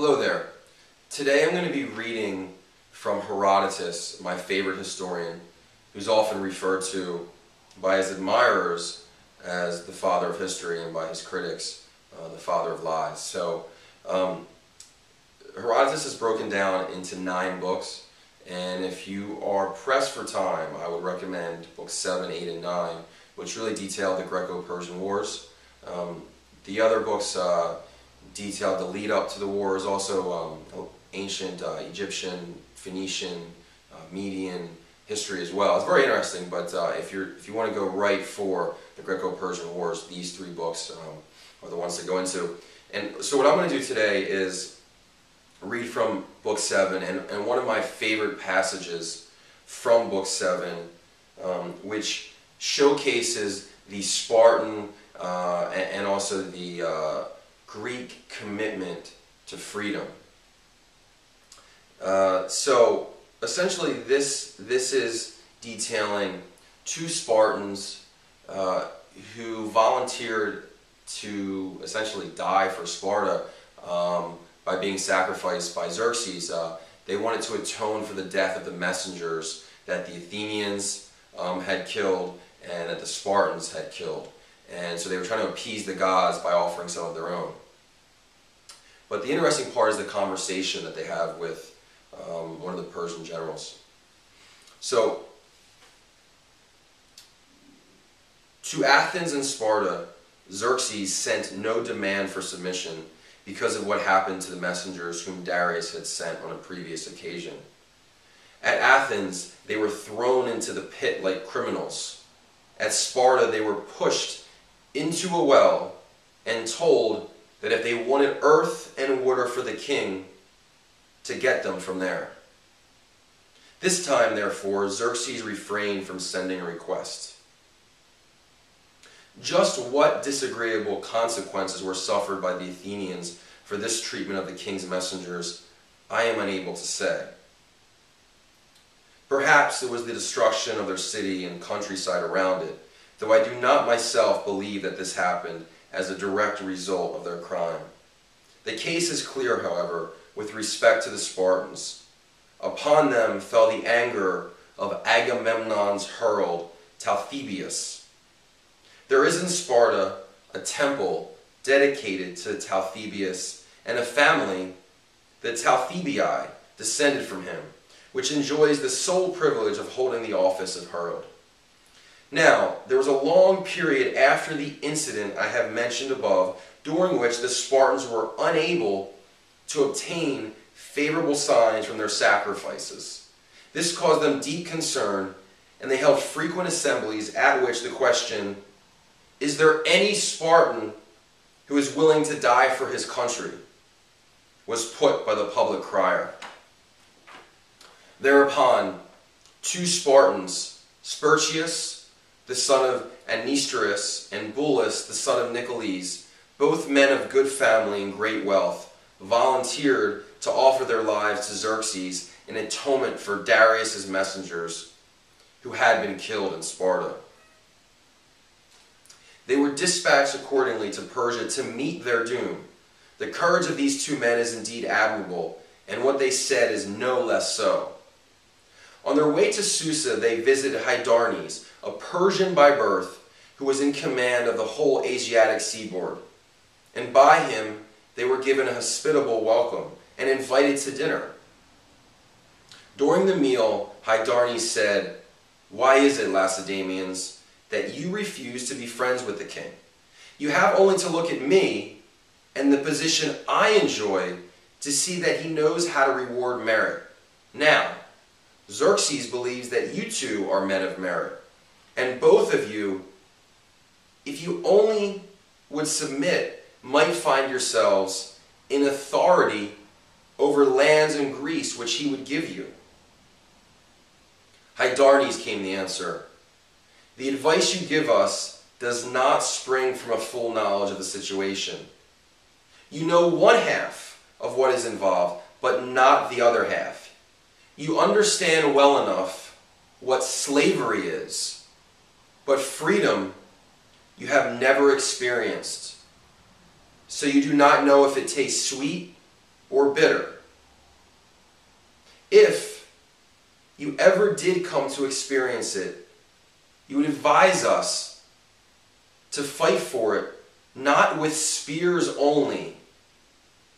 Hello there. Today I'm going to be reading from Herodotus, my favorite historian, who's often referred to by his admirers as the father of history and by his critics, the father of lies. So Herodotus is broken down into 9 books, and if you are pressed for time, I would recommend books 7, 8, and 9, which really detail the Greco-Persian Wars. The other books detailed the lead up to the wars, also ancient Egyptian, Phoenician, Median history as well. It's very interesting, but if you want to go right for the Greco-Persian Wars, these 3 books are the ones to go into. And so what I'm going to do today is read from book 7, and one of my favorite passages from book 7, which showcases the Spartan and also the Greek commitment to freedom. So essentially this is detailing 2 Spartans who volunteered to essentially die for Sparta by being sacrificed by Xerxes. They wanted to atone for the death of the messengers that the Athenians had killed and that the Spartans had killed. And so they were trying to appease the gods by offering some of their own. But the interesting part is the conversation that they have with one of the Persian generals. So, to Athens and Sparta, Xerxes sent no demand for submission because of what happened to the messengers whom Darius had sent on a previous occasion. At Athens, they were thrown into the pit like criminals. At Sparta, they were pushed into a well and told that if they wanted earth and water for the king, to get them from there. This time, therefore, Xerxes refrained from sending a request. Just what disagreeable consequences were suffered by the Athenians for this treatment of the king's messengers, I am unable to say. Perhaps it was the destruction of their city and countryside around it, though I do not myself believe that this happened as a direct result of their crime. The case is clear, however, with respect to the Spartans. Upon them fell the anger of Agamemnon's herald, Talthybius. There is in Sparta a temple dedicated to Talthybius and a family, the Talthybii, descended from him, which enjoys the sole privilege of holding the office of herald. Now, there was a long period after the incident I have mentioned above, during which the Spartans were unable to obtain favorable signs from their sacrifices. This caused them deep concern, and they held frequent assemblies at which the question, "Is there any Spartan who is willing to die for his country?" was put by the public crier. Thereupon, 2 Spartans, Sperchius, the son of Anisterus, and Bullus, the son of Nicoles, both men of good family and great wealth, volunteered to offer their lives to Xerxes in atonement for Darius's messengers who had been killed in Sparta. They were dispatched accordingly to Persia to meet their doom. The courage of these 2 men is indeed admirable, and what they said is no less so. On their way to Susa, they visited Hydarnes, a Persian by birth, who was in command of the whole Asiatic seaboard. And by him, they were given a hospitable welcome and invited to dinner. During the meal, Hydarnes said, "Why is it, Lacedaemonians, that you refuse to be friends with the king? You have only to look at me and the position I enjoy to see that he knows how to reward merit. Now, Xerxes believes that you 2 are men of merit, and both of you, if you only would submit, might find yourselves in authority over lands in Greece which he would give you." Hydarnes came the answer, "The advice you give us does not spring from a full knowledge of the situation. You know one half of what is involved, but not the other half. You understand well enough what slavery is, but freedom you have never experienced. So you do not know if it tastes sweet or bitter. If you ever did come to experience it, you would advise us to fight for it, not with spears only,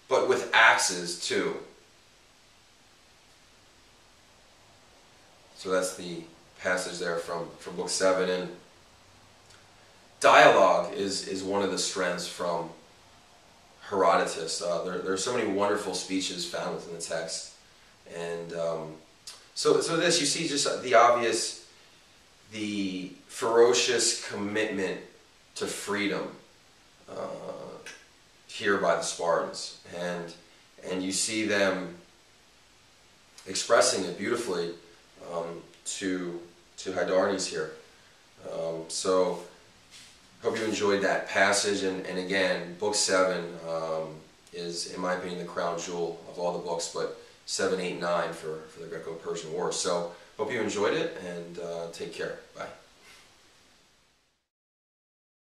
but with axes too. So that's the passage there from Book 7. And dialogue is one of the strengths from Herodotus. There are so many wonderful speeches found within the text. And so this, you see just the obvious, the ferocious commitment to freedom here by the Spartans. And you see them expressing it beautifully to Hydarnes here. So hope you enjoyed that passage, and again, Book 7 is, in my opinion, the crown jewel of all the books, but 7, 8, 9 for the Greco-Persian War. So hope you enjoyed it, and take care. Bye.